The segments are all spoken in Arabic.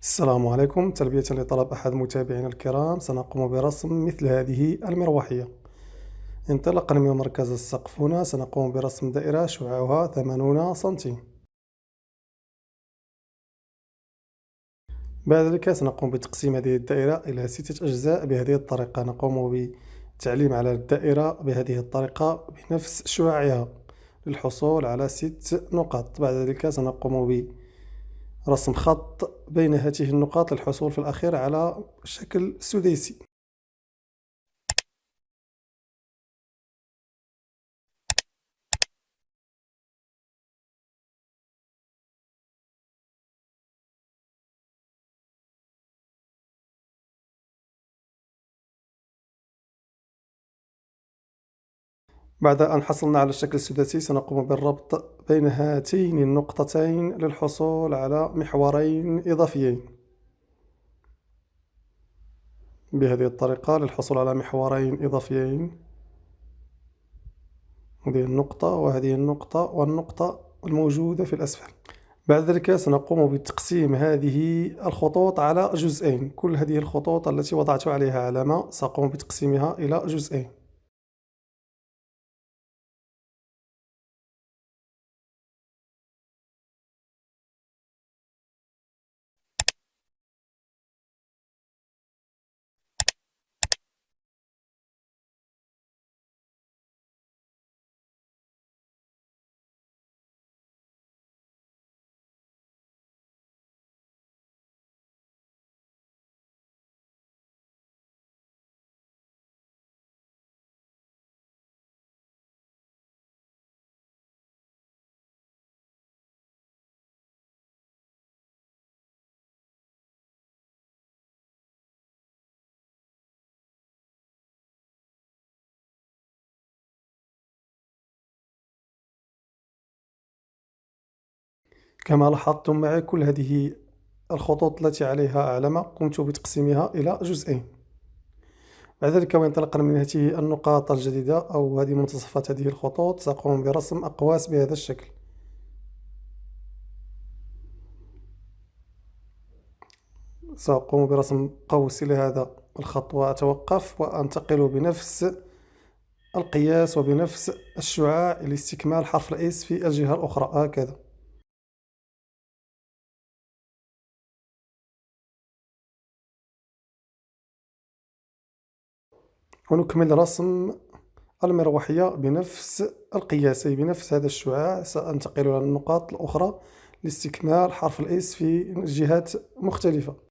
السلام عليكم. تلبية لطلب أحد متابعينا الكرام، سنقوم برسم مثل هذه المروحية. انطلاقا من مركز السقف هنا سنقوم برسم دائرة شعاعها 80 سنتيم. بعد ذلك سنقوم بتقسيم هذه الدائرة إلى 6 أجزاء بهذه الطريقة. نقوم بتعليم على الدائرة بهذه الطريقة بنفس شعاعها للحصول على 6 نقاط. بعد ذلك سنقوم برسم خط بين هذه النقاط للحصول في الأخير على شكل سديسي. بعد أن حصلنا على الشكل السداسي سنقوم بالربط بين هاتين النقطتين للحصول على محورين إضافيين. بهذه الطريقة للحصول على محورين إضافيين، هذه النقطة وهذه النقطة والنقطة الموجودة في الأسفل. بعد ذلك سنقوم بتقسيم هذه الخطوط على جزئين. كل هذه الخطوط التي وضعت عليها علامة سأقوم بتقسيمها إلى جزئين. كما لاحظتم معي كل هذه الخطوط التي عليها علامة قمت بتقسيمها إلى جزئين. بعد ذلك وانطلاقا من هذه النقاط الجديدة أو هذه منتصفات هذه الخطوط سأقوم برسم أقواس بهذا الشكل. سأقوم برسم قوس لهذا الخط وأتوقف وأنتقل بنفس القياس وبنفس الشعاع لاستكمال حرف الإس في الجهة الأخرى هكذا. ونكمل رسم المروحية بنفس القياس، أي بنفس هذا الشعاع. سأنتقل إلى النقاط الأخرى لاستكمال حرف الإس في جهات مختلفة.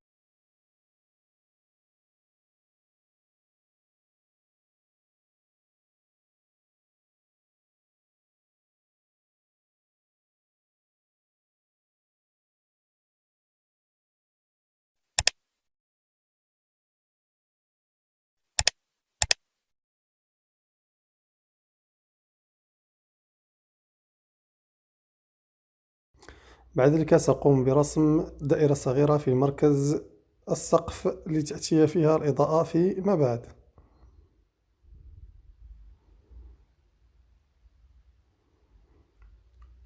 بعد ذلك سأقوم برسم دائرة صغيرة في مركز السقف لتأتي فيها الإضاءة فيما بعد.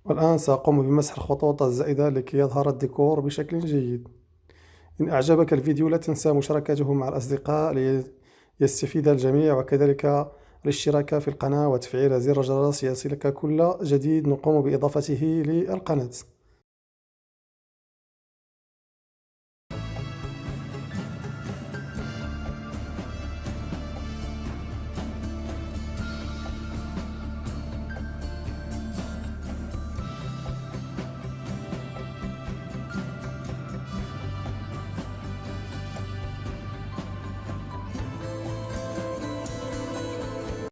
والآن سأقوم بمسح الخطوط الزائدة لكي يظهر الديكور بشكل جيد. إن أعجبك الفيديو لا تنسى مشاركته مع الأصدقاء ليستفيد الجميع، وكذلك الاشتراك في القناة وتفعيل زر الجرس ليصلك كل جديد نقوم بإضافته للقناة.